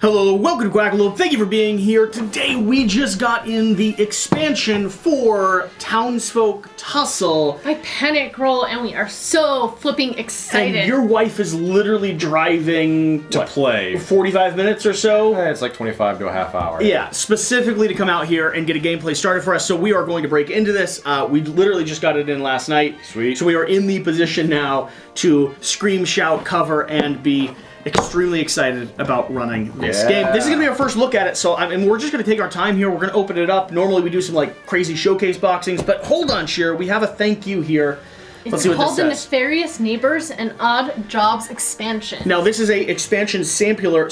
Hello, welcome to Quackalope. Thank you for being here. Today we just got in the expansion for Townsfolk Tussle. My panic roll, and we are so flipping excited. And your wife is literally driving to play 45 minutes or so. It's like 25 to a half hour. Yeah, specifically to come out here and get a gameplay started for us. So we are going to break into this. We literally just got it in last night. Sweet. So we are in the position now to scream, shout, cover, and be extremely excited about running this game. This is going to be our first look at it, so we're just going to take our time here. We're going to open it up. Normally we do some like crazy showcase boxings, but hold on, Sheer. We have a thank you here. Let's see what this says. It's called the Nefarious Neighbors and Odd Jobs expansion. Now this is a expansion sampler.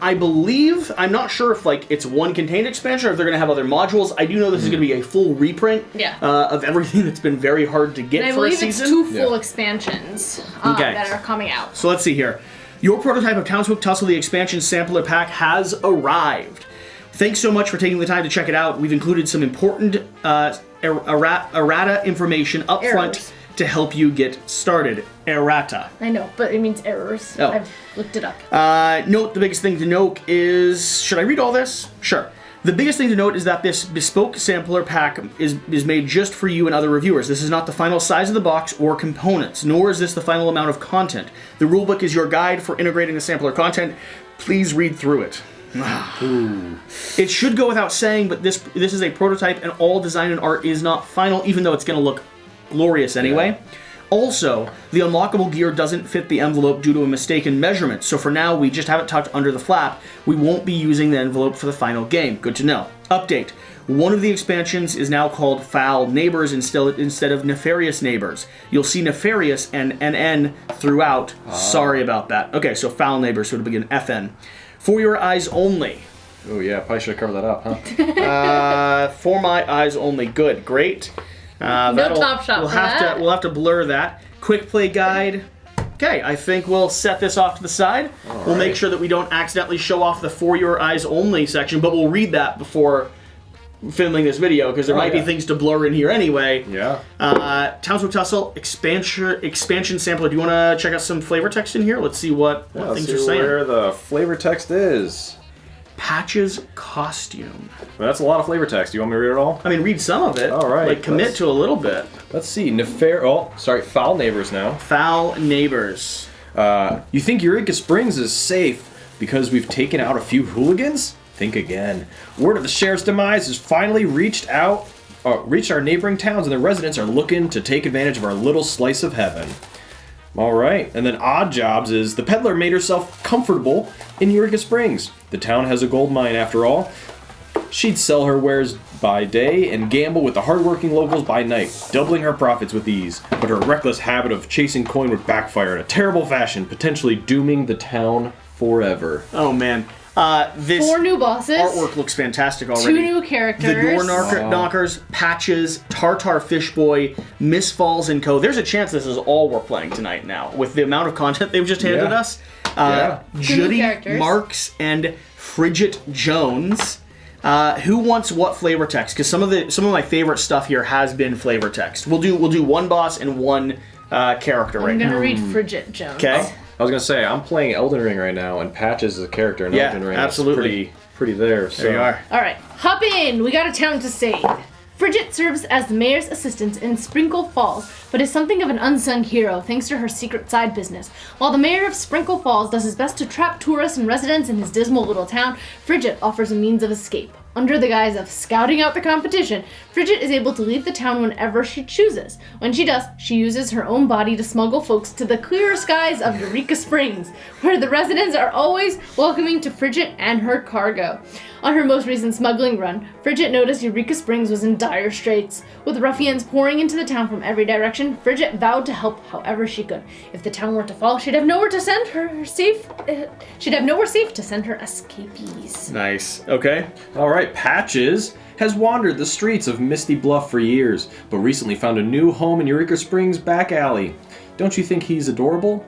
I believe, I'm not sure if like it's one contained expansion or if they're going to have other modules. I do know this is going to be a full reprint of everything that's been very hard to get for a season. And I believe it's two full expansions that are coming out. So let's see here. Your prototype of Townsfolk Tussle, the expansion sampler pack, has arrived. Thanks so much for taking the time to check it out. We've included some important errata information up front to help you get started. Errata. I know, but it means errors. Oh. I've looked it up. Note, the biggest thing to note is... Should I read all this? Sure. The biggest thing to note is that this bespoke sampler pack is made just for you and other reviewers. This is not the final size of the box or components, nor is this the final amount of content. The rulebook is your guide for integrating the sampler content. Please read through it. It should go without saying, but this is a prototype and all design and art is not final, even though it's going to look glorious anyway. Yeah. Also, the unlockable gear doesn't fit the envelope due to a mistaken measurement, so for now we just have it tucked under the flap. We won't be using the envelope for the final game. Good to know. Update. One of the expansions is now called Foul Neighbors instead of Nefarious Neighbors. You'll see Nefarious and NN throughout. Sorry about that. Okay, so Foul Neighbors, so it'll begin FN. For your eyes only. Oh yeah, probably should have covered that up, huh? For my eyes only. Good, great. No top shot We'll have to blur that. Quick play guide. Okay, I think we'll set this off to the side. We'll make sure that we don't accidentally show off the For Your Eyes Only section, but we'll read that before filming this video because there might be things to blur in here anyway. Yeah. Townsfolk Tussle expansion sampler. Do you want to check out some flavor text in here? Let's see what things are saying. Where the flavor text is. Patch's costume. Well, that's a lot of flavor text. Do you want me to read it all? I mean, read some of it. All right. Like, commit to a little bit. Let's see. Foul Neighbors now. Foul Neighbors. You think Eureka Springs is safe because we've taken out a few hooligans? Think again. Word of the sheriff's demise has finally reached our neighboring towns, and the residents are looking to take advantage of our little slice of heaven. All right, and then Odd Jobs is the peddler made herself comfortable in Eureka Springs. The town has a gold mine after all. She'd sell her wares by day and gamble with the hardworking locals by night, doubling her profits with ease. But her reckless habit of chasing coin would backfire in a terrible fashion, potentially dooming the town forever. Oh man. This 4 new bosses. Artwork looks fantastic already. 2 new characters. The Door Knockers, Patches, Tartar Fishboy, Miss Falls & Co. There's a chance this is all we're playing tonight now, with the amount of content they've just handed us. Judy Marks and Frigid Jones. Who wants what flavor text? Because some of my favorite stuff here has been flavor text. We'll do one boss and one character right now. I'm gonna read Frigid Jones. Okay. I was gonna say I'm playing Elden Ring right now, and Patches is a character in Elden Ring. Absolutely. That's pretty there. So. There you are. All right, hop in. We got a town to save. Frigid serves as the mayor's assistant in Sprinkle Falls, but is something of an unsung hero thanks to her secret side business. While the mayor of Sprinkle Falls does his best to trap tourists and residents in his dismal little town, Frigid offers a means of escape. Under the guise of scouting out the competition, Frigid is able to leave the town whenever she chooses. When she does, she uses her own body to smuggle folks to the clearer skies of Eureka Springs, where the residents are always welcoming to Frigid and her cargo. On her most recent smuggling run, Frigid noticed Eureka Springs was in dire straits. With ruffians pouring into the town from every direction, Frigid vowed to help however she could. If the town were to fall, she'd have nowhere safe to send her escapees. Nice. Okay. All right. Patches has wandered the streets of Misty Bluff for years, but recently found a new home in Eureka Springs' back alley. Don't you think he's adorable?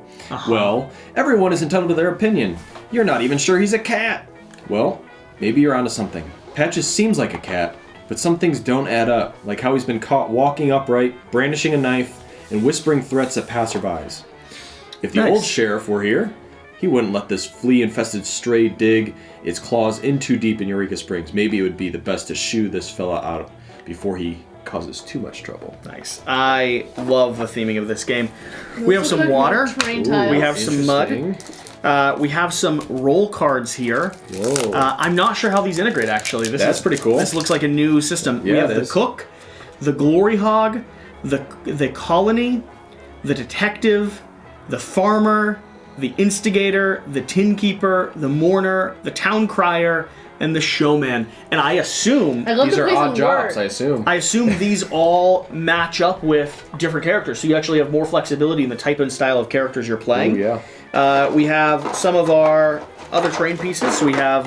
Well, everyone is entitled to their opinion. You're not even sure he's a cat. Well, maybe you're onto something. Patches seems like a cat, but some things don't add up, like how he's been caught walking upright, brandishing a knife, and whispering threats at passerbys. If the old sheriff were here, He wouldn't let this flea-infested stray dig its claws in too deep in Eureka Springs. Maybe it would be the best to shoo this fella out before he causes too much trouble. Nice. I love the theming of this game. We have some water. We have some mud. We have some roll cards here. Whoa. I'm not sure how these integrate, actually. That's pretty cool. This looks like a new system. Yeah, we have it the is. cook, the glory hog, the colony, the detective, the farmer, the instigator, the tin keeper, the mourner, the town crier, and the showman. And I assume These are odd jobs, I assume. these all match up with different characters, so you actually have more flexibility in the type and style of characters you're playing. Oh, yeah. We have some of our other terrain pieces. So we have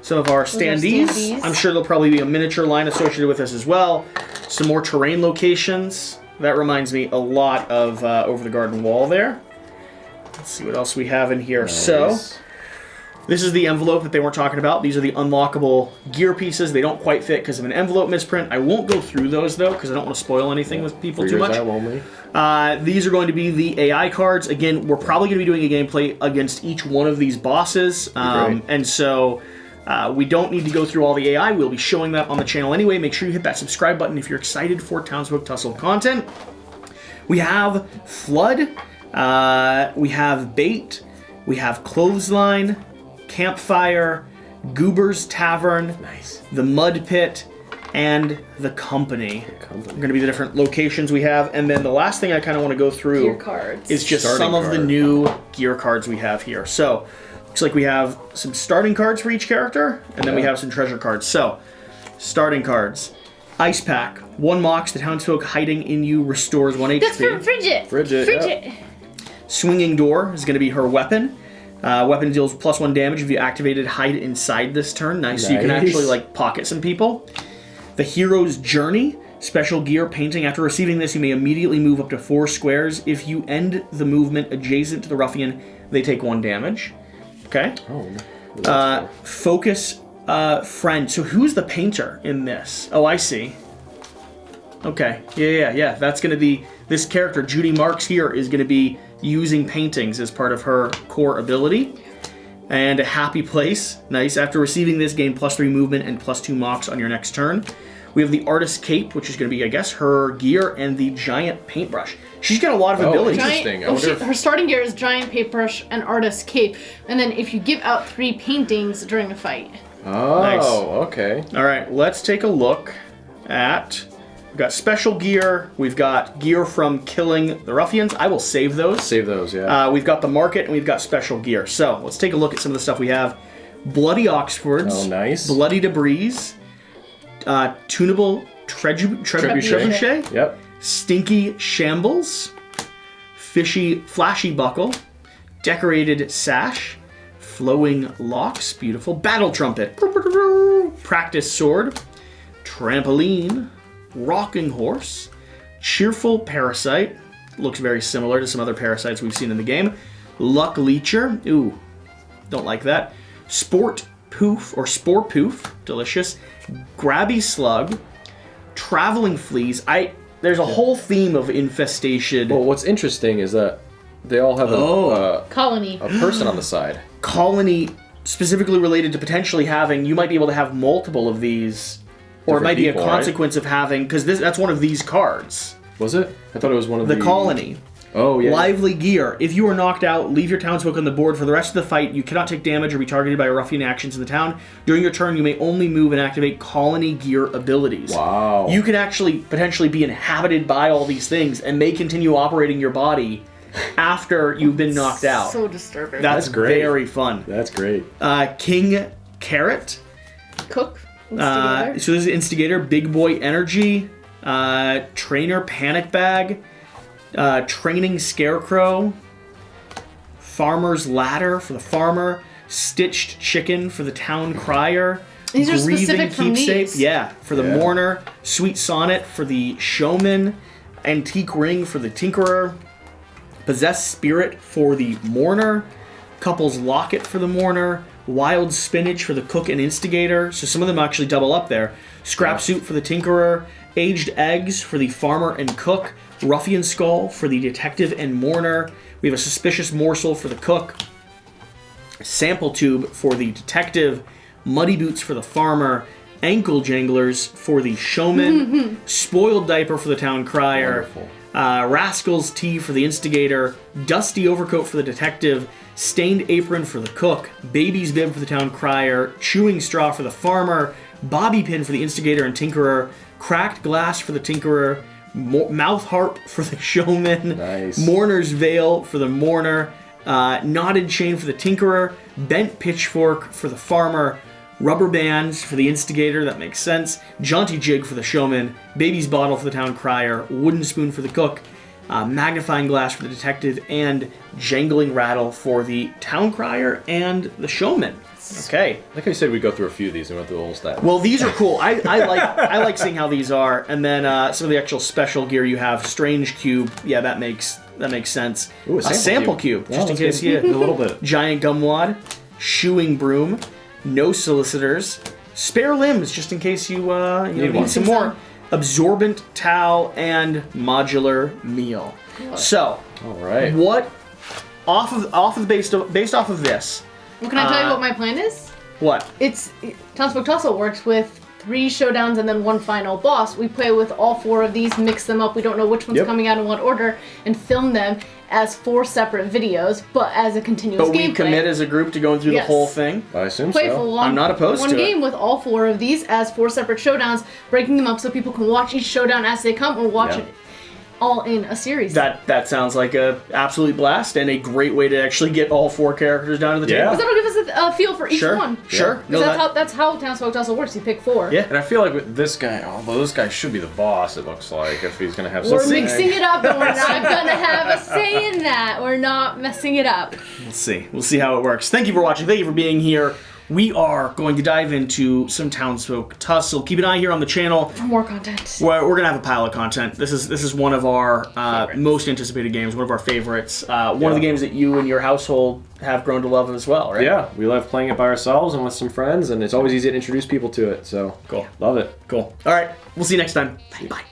some of our standees. I'm sure there'll probably be a miniature line associated with this as well. Some more terrain locations. That reminds me a lot of Over the Garden Wall there. Let's see what else we have in here. Nice. So, this is the envelope that they weren't talking about. These are the unlockable gear pieces. They don't quite fit because of an envelope misprint. I won't go through those, though, because I don't want to spoil anything with people too much. These are going to be the AI cards. Again, we're probably going to be doing a gameplay against each one of these bosses. And so, we don't need to go through all the AI. We'll be showing that on the channel anyway. Make sure you hit that subscribe button if you're excited for Townsfolk Tussle content. We have Flood. We have Bait. We have Clothesline. Campfire, Goober's Tavern, the Mud Pit, and the Company. Are going to be the different locations we have. And then the last thing I kind of want to go through Gear cards. is just some of the new gear cards we have here. So, looks like we have some starting cards for each character, and then we have some treasure cards. So, starting cards. Ice Pack. 1 Mox, the townsfolk hiding in you restores 1 HP. That's for Frigid. Frigid. Swinging Door is going to be her weapon. Weapon deals +1 damage if you activated hide inside this turn. Nice. So you can actually like pocket some people. The Hero's Journey. Special gear painting. After receiving this, you may immediately move up to 4 squares. If you end the movement adjacent to the ruffian, they take 1 damage. Okay. Focus Friend. So who's the painter in this? Oh, I see. Okay. Yeah. That's going to be... This character, Judy Marks here, is going to be using paintings as part of her core ability. And a Happy Place. Nice. After receiving this, gain +3 movement and +2 mocks on your next turn. We have the Artist's Cape, which is going to be, I guess, her gear, and the Giant Paintbrush. She's got a lot of abilities. Her starting gear is Giant Paintbrush and Artist's Cape. And then if you give out 3 paintings during a fight. Oh, nice. Okay. All right, let's take a look at... We've got special gear. We've got gear from killing the ruffians. I will save those. Save those, yeah. We've got the market, and we've got special gear. So let's take a look at some of the stuff we have. Bloody Oxfords. Oh, nice. Bloody Debris. Tunable Trebuchet. Yep. Stinky Shambles. Flashy Buckle. Decorated Sash. Flowing Locks. Beautiful. Battle Trumpet. Practice Sword. Trampoline. Rocking Horse, Cheerful Parasite, looks very similar to some other parasites we've seen in the game. Luck Leecher, ooh, don't like that. Sport Poof, or Spore Poof, delicious. Grabby Slug, Traveling Fleas. There's a whole theme of infestation. Well, what's interesting is that they all have Colony. A person on the side. Colony, specifically related to potentially having, you might be able to have multiple of these. Or it might be a consequence of having, because that's one of these cards. Was it? I thought it was one of the... Colony. Oh, yeah. Lively Gear. If you are knocked out, leave your townsfolk on the board for the rest of the fight. You cannot take damage or be targeted by ruffian actions in the town. During your turn, you may only move and activate Colony Gear abilities. Wow. You can actually potentially be inhabited by all these things and may continue operating your body after you've been knocked out. So disturbing. That's great. Very fun. That's great. King Carrot. Cook. So this is Instigator, Big Boy Energy, Trainer Panic Bag, Training Scarecrow, Farmer's Ladder for the farmer, Stitched Chicken for the town crier, these are specific from these. Yeah, for the mourner, Sweet Sonnet for the showman, Antique Ring for the tinkerer, Possessed Spirit for the mourner, Couple's Locket for the mourner, Wild Spinach for the cook and instigator, so some of them actually double up there. Scrap Suit for the tinkerer, Aged Eggs for the farmer and cook, Ruffian Skull for the detective and mourner. We have a Suspicious Morsel for the cook, sample tube for the detective, muddy boots for the farmer, ankle janglers for the showman, spoiled diaper for the town crier, rascal's tea for the instigator, dusty overcoat for the detective, stained apron for the cook, baby's bib for the town crier, chewing straw for the farmer, bobby pin for the instigator and tinkerer, cracked glass for the tinkerer, mouth harp for the showman, mourner's veil for the mourner, knotted chain for the tinkerer, bent pitchfork for the farmer, rubber bands for the instigator, that makes sense, jaunty jig for the showman, baby's bottle for the town crier, wooden spoon for the cook, magnifying glass for the detective, and jangling rattle for the town crier and the showman. Okay. Like I said, we go through a few of these and went through the whole stack. Well, these are cool. I like seeing how these are, and then some of the actual special gear you have. Strange cube, yeah, that makes sense. Ooh, a sample cube, just in case you a little bit. Giant gum wad, shoeing broom, no solicitors, spare limbs, just in case you need some more. Absorbent towel and modular meal. So, all right. What based off of this? Well, can I tell you what my plan is? What? It's Townsfolk Tussle works with 3 showdowns and then 1 final boss. We play with all 4 of these, mix them up. We don't know which one's coming out in what order, and film them as 4 separate videos, but as a continuous gameplay. But we commit as a group to going through the whole thing? I assume Play so. for one, I'm not opposed to one it. game with all 4 of these as 4 separate showdowns, breaking them up so people can watch each showdown as they come, or watch it all in a series. That sounds like a absolute blast and a great way to actually get all 4 characters down to the table. Because that'll give us a feel for each one. Sure. No, that's how Townsfolk Tussle works. You pick 4. Yeah. And I feel like with this guy, although this guy should be the boss, it looks like, if he's going to have We're something. mixing it up, and we're not going to have a say in that. We're not messing it up. We'll see. We'll see how it works. Thank you for watching. Thank you for being here. We are going to dive into some Townsfolk Tussle. Keep an eye here on the channel. For more content. We're going to have a pile of content. This is one of our most anticipated games, one of our favorites. One of the games that you and your household have grown to love as well, right? Yeah, we love playing it by ourselves and with some friends, and it's always easy to introduce people to it, so Cool. love it. Cool. All right. We'll see you next time. Bye.